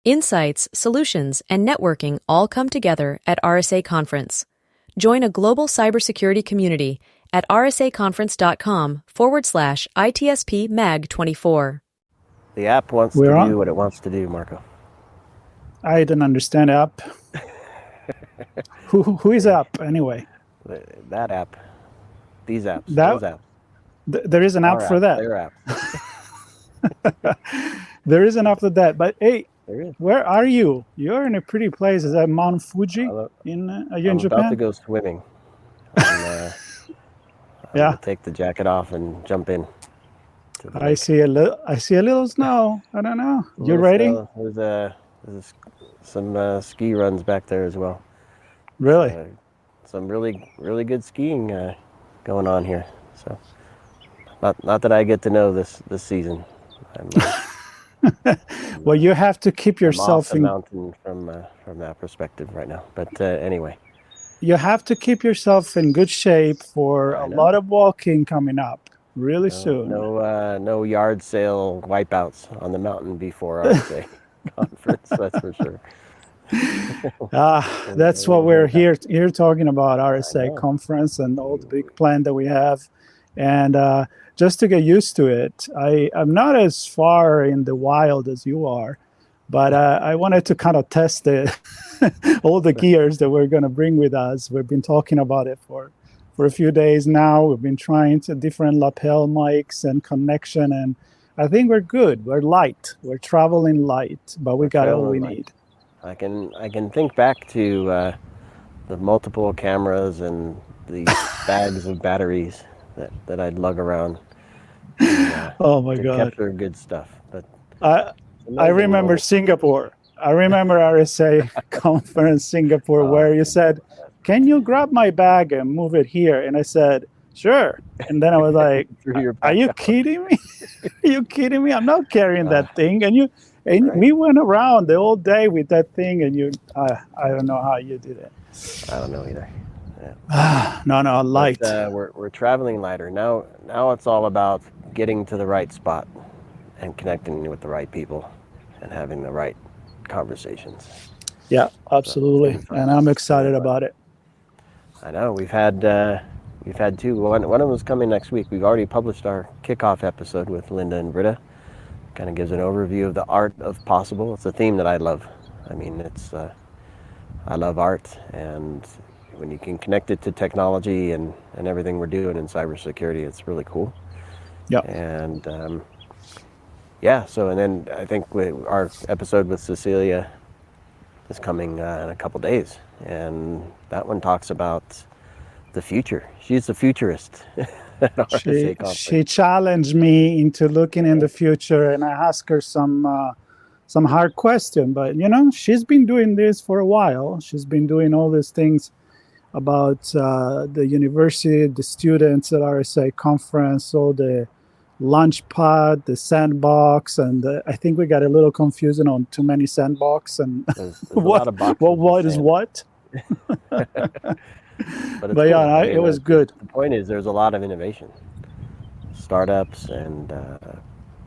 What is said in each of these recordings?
Insights, solutions, and networking all come together at RSA Conference. Join a global cybersecurity community at rsaconference.com/ITSPmag24. The app wants to do what it wants to do, Marco. I didn't understand app. Who is app anyway? That app. These apps. Those apps. There is an app for that. Their app. There is an app for that. But hey, where are you? You're in a pretty place. Is that Mount Fuji? Are you in Japan? I'm about to go swimming. I'm gonna take the jacket off and jump in. I see a little snow. I don't know. You ready? There's some ski runs back there as well. Really? Some really good skiing going on here. So not that I get to know this season. Well, you have to keep yourself in mountain from that perspective right now. But anyway, you have to keep yourself in good shape for a lot of walking coming up really soon. No yard sale wipeouts on the mountain before RSA Conference. That's for sure. That's what we're here talking about, RSA Conference and all the big plan that we have. And just to get used to it, I'm not as far in the wild as you are, but I wanted to kind of test all the gears that we're going to bring with us. We've been talking about it for a few days now. We've been trying different lapel mics and connection, and I think we're good. We're light. We're traveling light, but we got all we need. I can think back to the multiple cameras and the bags of batteries that I'd lug around. Oh my God! Capture good stuff. But I remember Singapore. I remember RSA Conference Singapore where you said, "Can you grab my bag and move it here?" And I said, "Sure." And then I was like, "Are you kidding me? Are you kidding me? I'm not carrying that thing." And we went around the whole day with that thing, and I don't know how you did it. I don't know either. Yeah. No, light. But, we're traveling lighter now. Now it's all about getting to the right spot and connecting with the right people and having the right conversations. Yeah, absolutely. And I'm excited about it. I know we've had two. One of them is coming next week. We've already published our kickoff episode with Linda and Britta. Kind of gives an overview of the art of possible. It's a theme that I love. I mean, I love art, and when you can connect it to technology and everything we're doing in cybersecurity, it's really cool. Yeah. And so and then I think our episode with Cecilia is coming in a couple days, and that one talks about the future. She's a futurist. She challenged me into looking in the future, and I asked her some hard question. But she's been doing this for a while. She's been doing all these things about the university, the students at RSA Conference, all the Launchpad, the sandbox, and I think we got a little confusing on too many sandbox and there's a lot of boxes what is what. But cool. Yeah, it was good. The point is, there's a lot of innovation. Startups and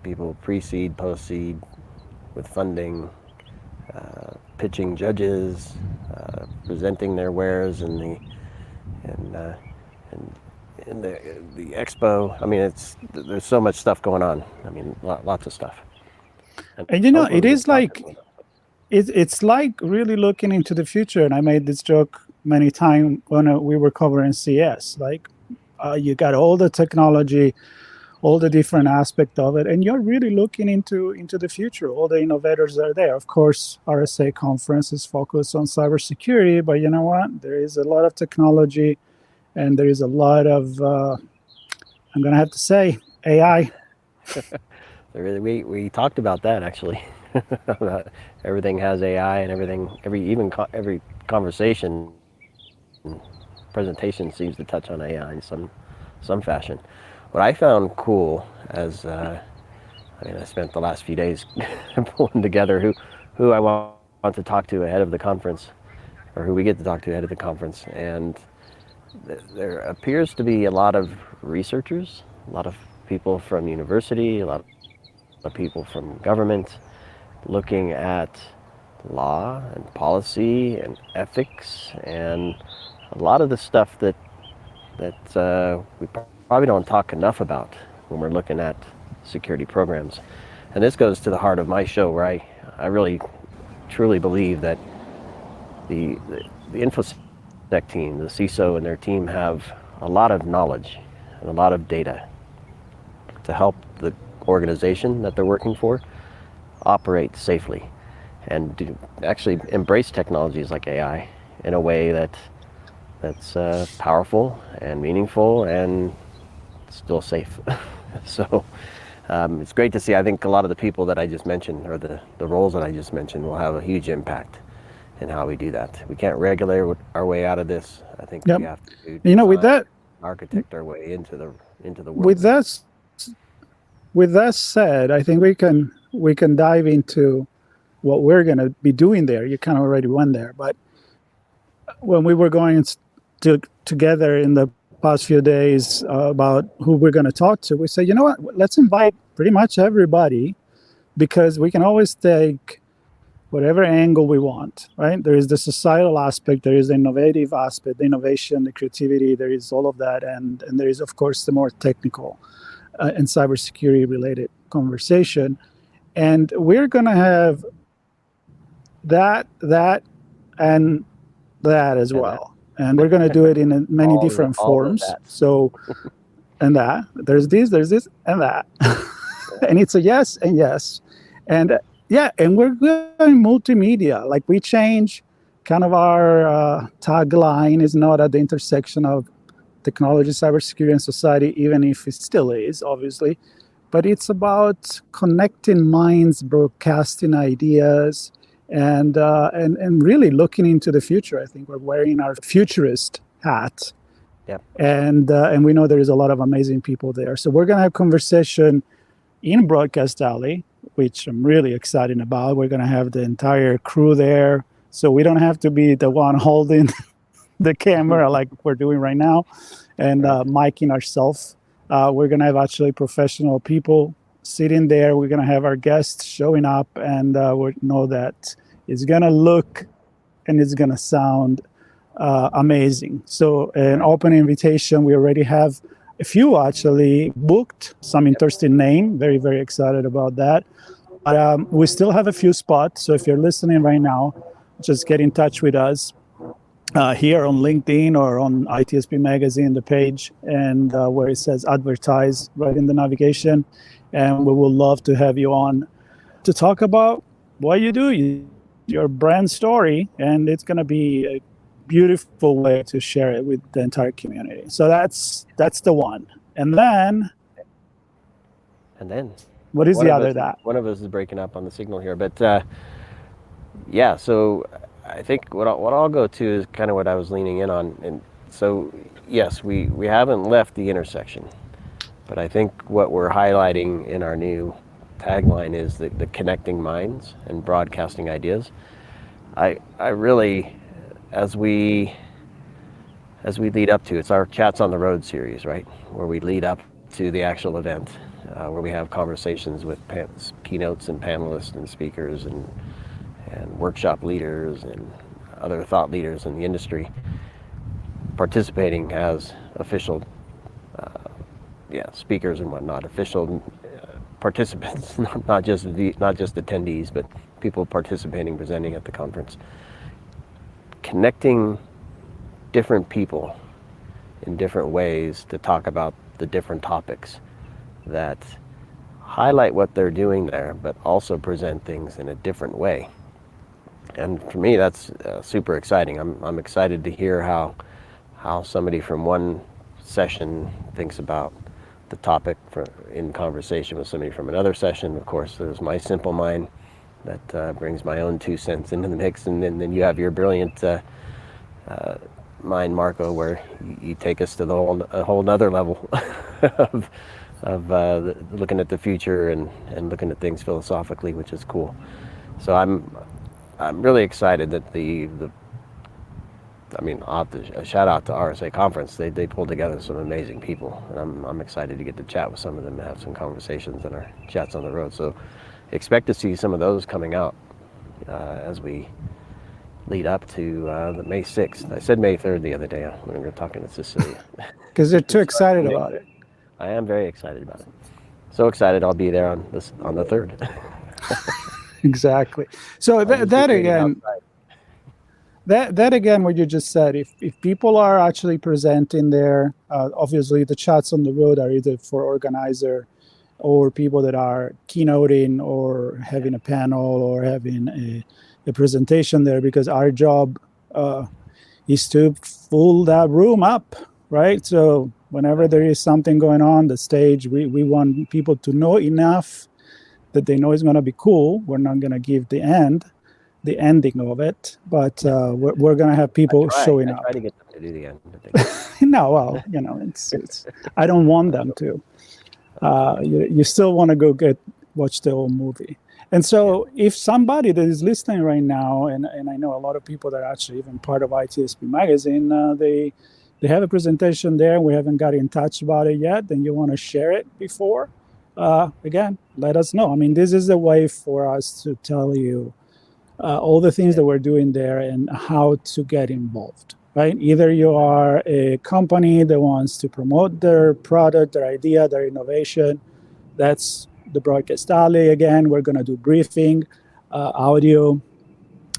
people pre-seed, post-seed with funding, pitching judges, presenting their wares in the expo. I mean, there's so much stuff going on. I mean, lots of stuff. And it is like it's like really looking into the future. And I made this joke many times when we were covering CS. Like, you got all the technology, all the different aspects of it, and you're really looking into the future. All the innovators are there. Of course, RSA Conference is focused on cybersecurity, but you know what? There is a lot of technology, and there is a lot of, I'm going to have to say, AI. We talked about that, actually. Everything has AI, and every conversation, presentation seems to touch on AI in some fashion. What I found cool I spent the last few days pulling together who I want to talk to ahead of the conference, or who we get to talk to ahead of the conference. And there appears to be a lot of researchers, a lot of people from university, a lot of people from government looking at law and policy and ethics and a lot of the stuff that we probably don't talk enough about when we're looking at security programs. And this goes to the heart of my show, where I really truly believe that the InfoSec team, the CISO and their team, have a lot of knowledge and a lot of data to help the organization that they're working for operate safely and to actually embrace technologies like AI in a way that's powerful and meaningful and still safe. So it's great to see. I think a lot of the people that I just mentioned, or the roles that I just mentioned, will have a huge impact in how we do that. We can't regulate our way out of this. I think we have to with that, architect our way into the world. With that said, I think we can dive into what we're going to be doing there. You kind of already went there, but when we were going together in the past few days about who we're going to talk to, we said, you know what, let's invite pretty much everybody, because we can always take whatever angle we want, right? There is the societal aspect, there is the innovative aspect, the innovation, the creativity, there is all of that, and there is, of course, the more technical and cybersecurity related conversation. And we're going to have that, and that as well. And we're going to do it in many different forms. So, and that, there's this, and that. And it's a yes and yes. And and we're going multimedia. Like, we change kind of our tagline is not at the intersection of technology, cybersecurity, and society, even if it still is, obviously. But it's about connecting minds, broadcasting ideas, and really looking into the future. I think we're wearing our futurist hat. Yep. And we know there is a lot of amazing people there. So we're going to have conversation in Broadcast Alley, which I'm really excited about. We're going to have the entire crew there, so we don't have to be the one holding the camera like we're doing right now and miking ourselves. We're going to have actually professional people sitting there. We're going to have our guests showing up, and we know that it's going to look and it's going to sound amazing. So an open invitation. We already have a few actually booked, some interesting name. Very, very excited about that. But we still have a few spots. So if you're listening right now, just get in touch with us here on LinkedIn or on ITSPmagazine, the page, and where it says advertise right in the navigation. And we would love to have you on to talk about what you do, your brand story, and it's going to be a beautiful way to share it with the entire community. So that's the one. And then what is the other that? One of us is breaking up on the signal here, but so I think what I'll go to is kind of what I was leaning in on. And so, yes, we haven't left the intersection, but I think what we're highlighting in our new tagline is the connecting minds and broadcasting ideas. I really, as we lead up to, it's our Chats on the Road series, right? Where we lead up to the actual event, where we have conversations with keynotes and panelists and speakers and workshop leaders and other thought leaders in the industry participating as official speakers and whatnot, official participants, not just attendees, but people participating, presenting at the conference. Connecting different people in different ways to talk about the different topics that highlight what they're doing there, but also present things in a different way. And for me, that's super exciting. I'm excited to hear how somebody from one session thinks about the topic in conversation with somebody from another session. Of course, there's my simple mind that brings my own 2 cents into the mix, and then you have your brilliant mind, Marco, where you take us to a whole nother level of looking at the future and looking at things philosophically, which is cool. So I'm really excited that I'll have to shout out to RSA Conference. They pulled together some amazing people, and I'm excited to get to chat with some of them and have some conversations in our Chats on the Road. So expect to see some of those coming out as we lead up to the May 6th. I said May 3rd the other day when we were talking to Cecilia. Because they're too excited about it. I am very excited about it. So excited I'll be there on the 3rd. Exactly. So that again, that again, what you just said, if people are actually presenting there, obviously the chats on the road are either for organizer or people that are keynoting or having a panel or having a presentation there, because our job is to fill that room up, right? So whenever there is something going on the stage, we want people to know enough that they know it's going to be cool. We're not going to give the ending of it, but we're going to have people showing up. I try to get them to do the end. No, well, it's I don't want them to. You still want to go watch the whole movie. And so if somebody that is listening right now, and I know a lot of people that are actually even part of ITSP Magazine, they have a presentation there, we haven't got in touch about it yet, then you want to share it before, again, let us know. I mean, this is a way for us to tell you all the things that we're doing there and how to get involved, right? Either you are a company that wants to promote their product, their idea, their innovation. That's the Broadcast Alley. Again, we're going to do briefing, audio,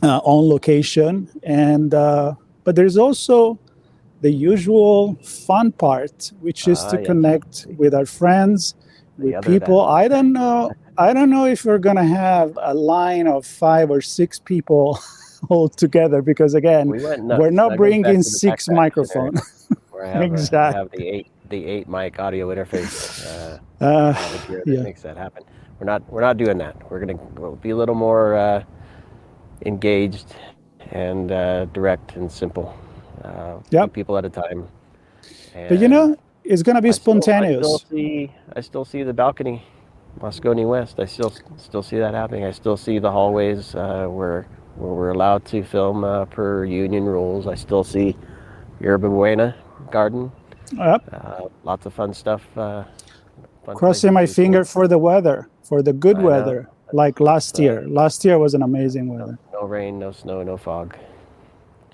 on location. And but there's also the usual fun part, which is to connect with our friends, with people. I don't know if we're going to have a line of 5 or 6 people all together, because again, we're not bringing 6 microphones. Exactly. I have the 8 mic audio interface. That makes that happen. We're not doing that. We'll be a little more engaged and direct and simple. Few people at a time. And but it's going to be spontaneous. I still see the balcony, Moscone West. I still see that happening. I still see the hallways where we're allowed to film per union rules. I still see Yerba Buena Garden. Yep. Lots of fun stuff. Crossing my finger for the weather, for the good weather, like last year. Last year was an amazing weather. No rain, no snow, no fog.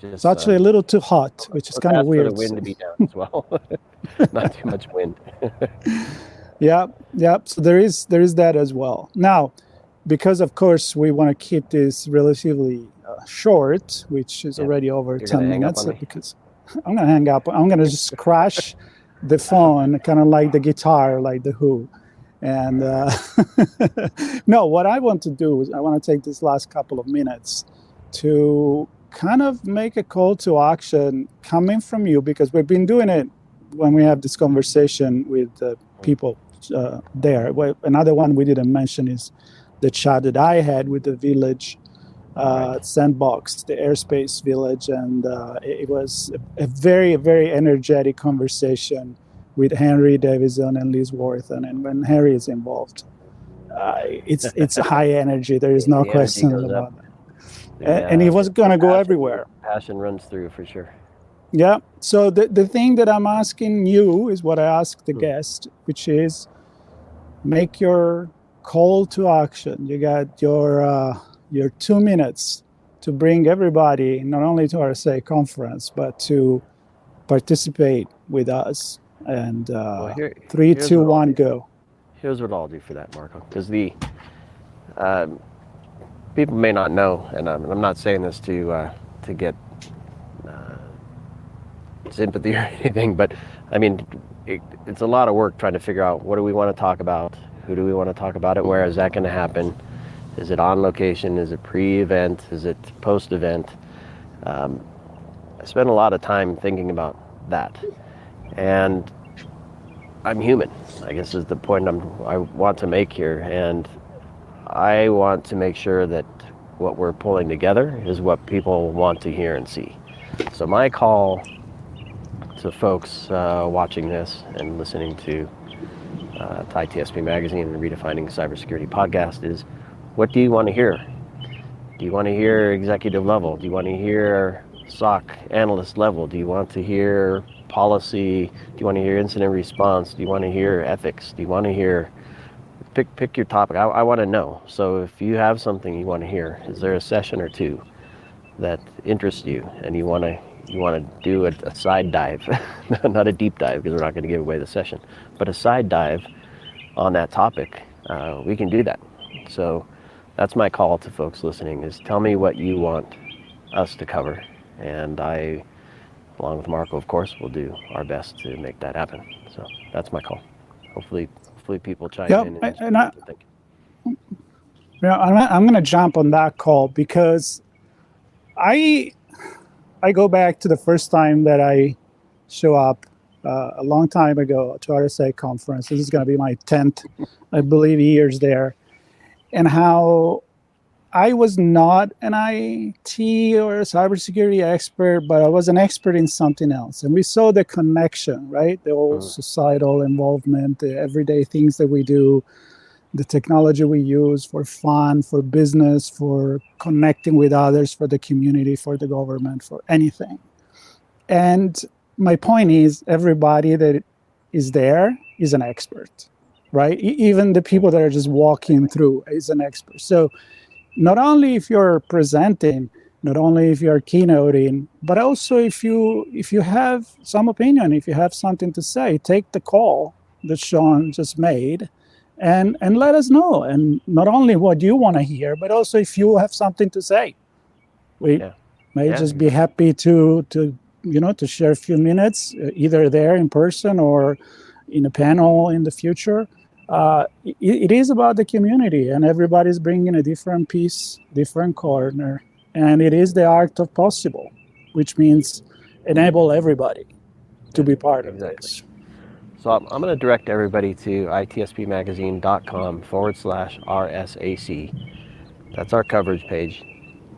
It's actually a little too hot, which is kind of weird. For the wind to be down as well. Not too much wind. Yeah. So there is that as well. Now, because of course we want to keep this relatively short, which is already over 10 minutes, because I'm going to hang up. I'm going to just crash the phone, kind of like the guitar, like the Who. And no, what I want to do is I want to take this last couple of minutes to kind of make a call to action coming from you, because we've been doing it when we have this conversation with people there. Another one we didn't mention is the chat that I had with the village sandbox, the airspace village, and it was a very, very energetic conversation with Henry Davison and Liz Wortham. And when Henry is involved, it's high energy. There is no question about that. And he was going to go everywhere. Passion runs through for sure. Yeah. So the thing that I'm asking you is what I asked the guest, which is make your call to action. You got your 2 minutes to bring everybody, not only to RSA Conference, but to participate with us. And 3, 2, 1, go. Here's what I'll do for that, Marco, because the people may not know, and I'm not saying this to get sympathy or anything, but I mean, it's a lot of work trying to figure out what do we want to talk about, who do we want to talk about it, where is that going to happen, is it on location, is it pre-event, is it post-event. I spend a lot of time thinking about that, and I'm human, I guess is the point I want to make here, and I want to make sure that what we're pulling together is what people want to hear and see. So my call to folks watching this and listening to ITSPmagazine and Redefining Cybersecurity podcast is, what do you want to hear? Do you want to hear executive level? Do you want to hear SOC analyst level? Do you want to hear policy? Do you want to hear incident response? Do you want to hear ethics? Do you want to hear pick your topic. I want to know. So if you have something you want to hear, is there a session or two that interests you and you want to do a side dive, not a deep dive because we're not going to give away the session, but a side dive on that topic, we can do that. So that's my call to folks listening, is tell me what you want us to cover, and I, along with Marco, of course, will do our best to make that happen. So that's my call. Hopefully people chime in. I'm going to jump on that call because I go back to the first time that I show up a long time ago to RSA Conference. This is going to be my 10th, I believe, years there. And how I was not an IT or a cybersecurity expert, but I was an expert in something else. And we saw the connection, right? The whole societal involvement, the everyday things that we do, the technology we use for fun, for business, for connecting with others, for the community, for the government, for anything. And my point is, everybody that is there is an expert, right? Even the people that are just walking through is an expert. So not only if you're presenting, not only if you're keynoting, but also if you have some opinion, if you have something to say, take the call that Sean just made and let us know. And not only what you want to hear, but also if you have something to say. We may just be happy to share a few minutes, either there in person or in a panel in the future. It is about the community, and everybody's bringing a different piece, different corner, and it is the art of possible, which means enable everybody to be part of this. So I'm going to direct everybody to ITSPmagazine.com/RSAC. That's our coverage page.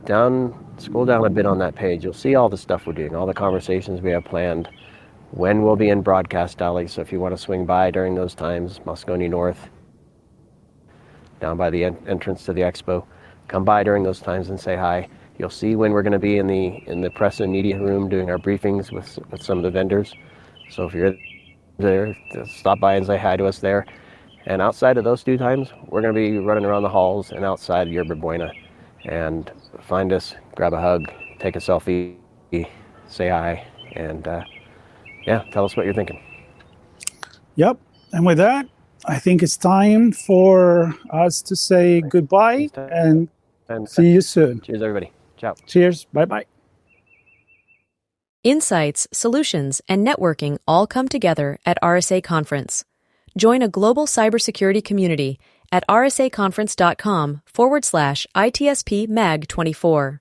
Scroll down a bit on that page. You'll see all the stuff we're doing, all the conversations we have planned, when we'll be in Broadcast Alley. So if you want to swing by during those times, Moscone North, down by the entrance to the expo, come by during those times and say hi. You'll see when we're going to be in the press and media room doing our briefings with some of the vendors. So if you're there, stop by and say hi to us there. And outside of those two times, we're going to be running around the halls and outside Yerba Buena. And find us, grab a hug, take a selfie, say hi, and tell us what you're thinking. Yep. And with that, I think it's time for us to say goodbye and see you soon. Cheers, everybody. Ciao. Cheers. Bye-bye. Insights, solutions, and networking all come together at RSA Conference. Join a global cybersecurity community at rsaconference.com/ITSPmag24.